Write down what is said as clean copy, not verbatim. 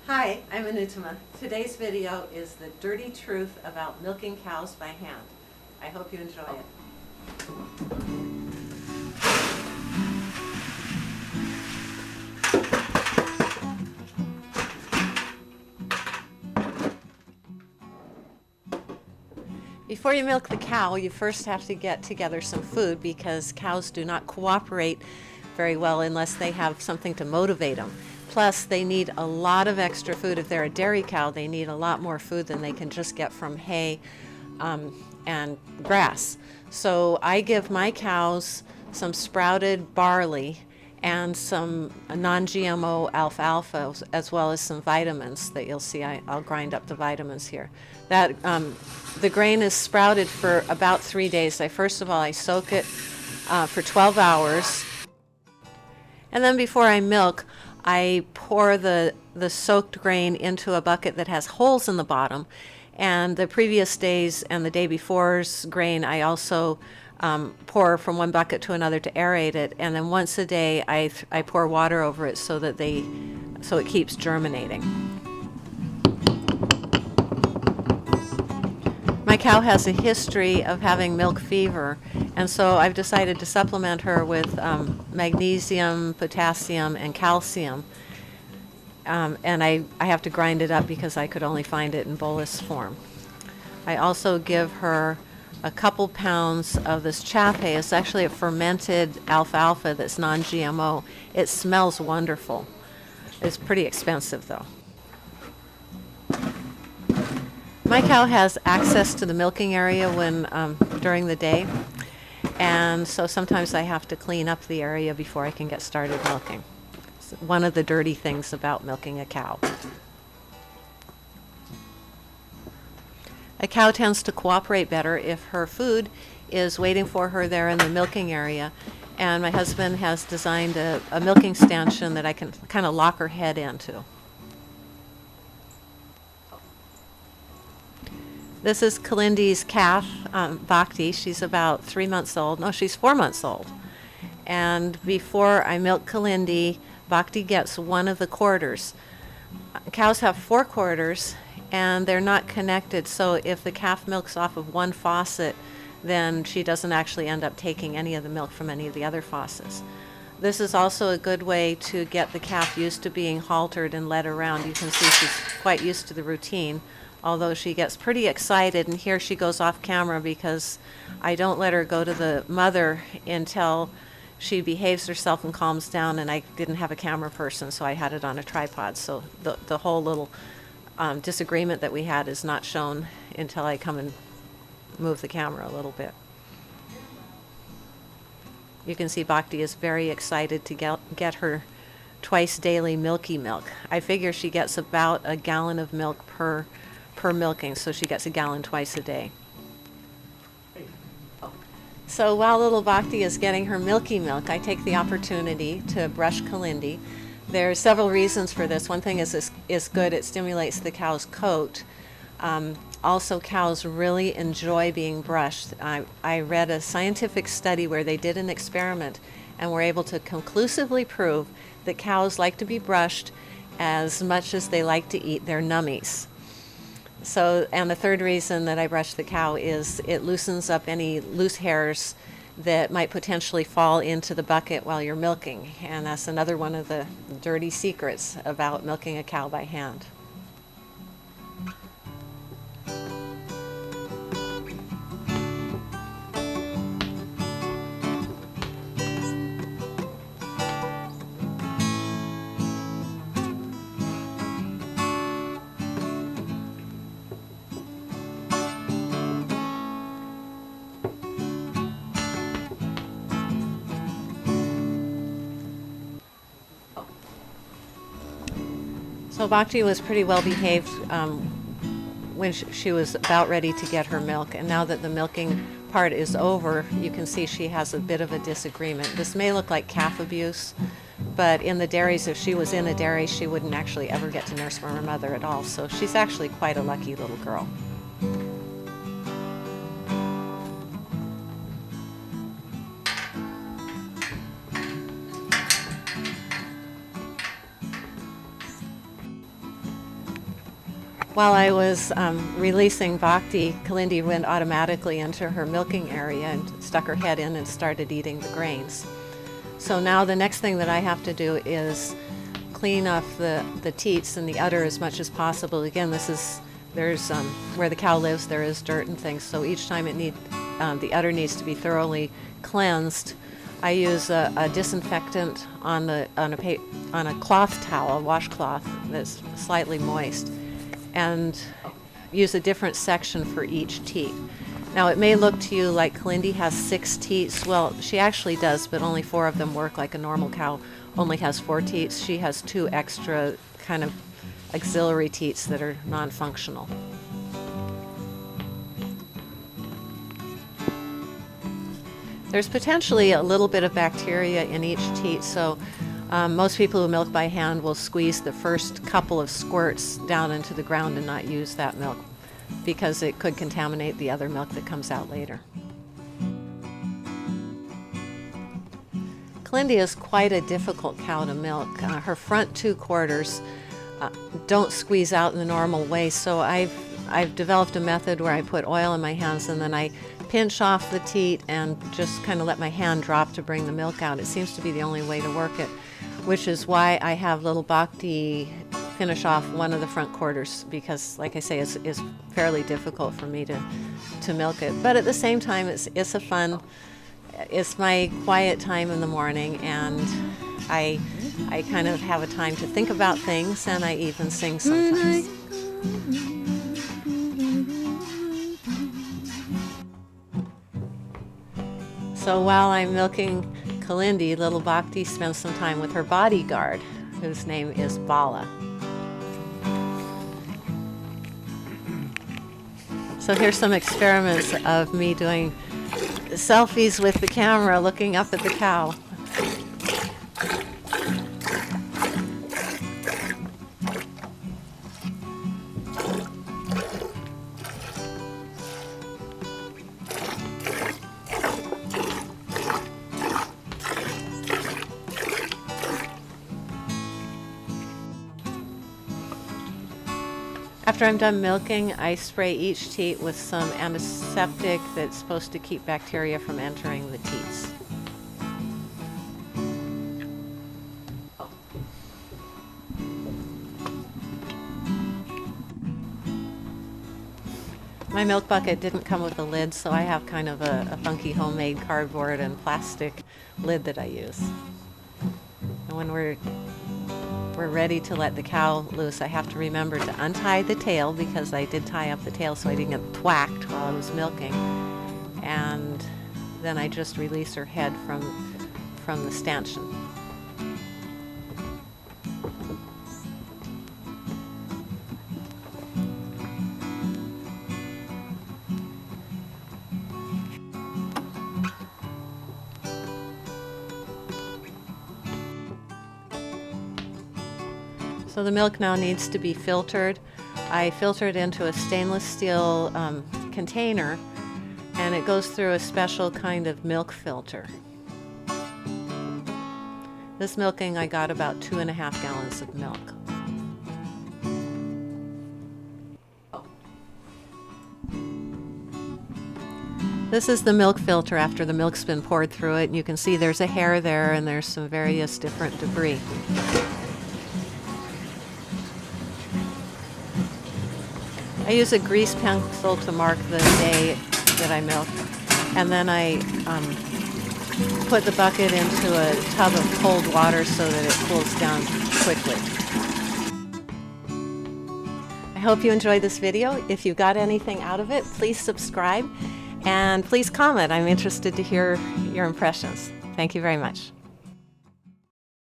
Hi, I'm Anutama. Today's video is the dirty truth about milking cows by hand. I hope you enjoy it. Before you milk the cow, you first have to get together some food because cows do not cooperate very well unless they have something to motivate them. Plus, they need a lot of extra food. If they're a dairy cow, they need a lot more food than they can just get from hay and grass. So I give my cows some sprouted barley and some non-GMO alfalfa, as well as some vitamins that you'll see. I'll grind up the vitamins here. The grain is sprouted for about 3 days. First of all, I soak it for 12 hours. And then before I milk, I pour the soaked grain into a bucket that has holes in the bottom. And the previous days and the day before's grain, I also pour from one bucket to another to aerate it. And then once a day, I pour water over it so it keeps germinating. My cow has a history of having milk fever, and so I've decided to supplement her with magnesium, potassium, and calcium. And I have to grind it up because I could only find it in bolus form. I also give her a couple pounds of this chaff hay. It's actually a fermented alfalfa that's non-GMO. It smells wonderful. It's pretty expensive though. My cow has access to the milking area during the day, and so sometimes I have to clean up the area before I can get started milking. It's one of the dirty things about milking a cow. A cow tends to cooperate better if her food is waiting for her there in the milking area, and my husband has designed a milking stanchion that I can kind of lock her head into. This is Kalindi's calf, Bhakti. She's about 3 months old. No, she's 4 months old. And before I milk Kalindi, Bhakti gets one of the quarters. Cows have 4 quarters, and they're not connected. So if the calf milks off of one faucet, then she doesn't actually end up taking any of the milk from any of the other faucets. This is also a good way to get the calf used to being haltered and led around. You can see she's quite used to the routine, although she gets pretty excited, and here she goes off camera because I don't let her go to the mother until she behaves herself and calms down, and I didn't have a camera person, so I had it on a tripod. So the whole little disagreement that we had is not shown until I come and move the camera a little bit. You can see Bhakti is very excited to get her twice daily milky milk. I figure she gets about a gallon of milk per milking, so she gets a gallon twice a day. So while little Bhakti is getting her milky milk, I take the opportunity to brush Kalindi. There are several reasons for this. One thing is good. It stimulates the cow's coat. Also, cows really enjoy being brushed. I read a scientific study where they did an experiment and were able to conclusively prove that cows like to be brushed as much as they like to eat their nummies. So, and the third reason that I brush the cow is it loosens up any loose hairs that might potentially fall into the bucket while you're milking. And that's another one of the dirty secrets about milking a cow by hand. So Bhakti was pretty well behaved when she was about ready to get her milk, and now that the milking part is over, you can see she has a bit of a disagreement. This may look like calf abuse, but in the dairies, if she was in a dairy, she wouldn't actually ever get to nurse from her mother at all. So she's actually quite a lucky little girl. While I was releasing Bhakti, Kalindi went automatically into her milking area and stuck her head in and started eating the grains. So now the next thing that I have to do is clean off the teats and the udder as much as possible. Again, there's where the cow lives, there is dirt and things, so each time the udder needs to be thoroughly cleansed. I use a disinfectant on a cloth towel, a washcloth that's slightly moist, and use a different section for each teat. Now, it may look to you like Kalindi has 6 teats. Well, she actually does, but only 4 of them work. Like a normal cow only has 4 teats. She has 2 extra kind of auxiliary teats that are non-functional. There's potentially a little bit of bacteria in each teat, so most people who milk by hand will squeeze the first couple of squirts down into the ground and not use that milk because it could contaminate the other milk that comes out later. Kalindi is quite a difficult cow to milk. Her front 2 quarters don't squeeze out in the normal way, so I've developed a method where I put oil in my hands and then I pinch off the teat and just kind of let my hand drop to bring the milk out. It seems to be the only way to work it, which is why I have little Bhakti finish off one of the front quarters, because like I say, it's fairly difficult for me to milk it. But at the same time, it's my quiet time in the morning, and I kind of have a time to think about things, and I even sing sometimes. So while I'm milking Kalindi, little Bhakti spends some time with her bodyguard, whose name is Bala. So here's some experiments of me doing selfies with the camera, looking up at the cow. After I'm done milking, I spray each teat with some antiseptic that's supposed to keep bacteria from entering the teats. My milk bucket didn't come with a lid, so I have kind of a funky homemade cardboard and plastic lid that I use. And when we're ready to let the cow loose, I have to remember to untie the tail, because I did tie up the tail so I didn't get thwacked while I was milking. And then I just release her head from the stanchion. So the milk now needs to be filtered. I filter it into a stainless steel container, and it goes through a special kind of milk filter. This milking, I got about 2.5 gallons of milk. This is the milk filter after the milk's been poured through it, and you can see there's a hair there and there's some various different debris. I use a grease pencil to mark the day that I milk, and then I put the bucket into a tub of cold water so that it cools down quickly. I hope you enjoyed this video. If you got anything out of it, please subscribe and please comment. I'm interested to hear your impressions. Thank you very much.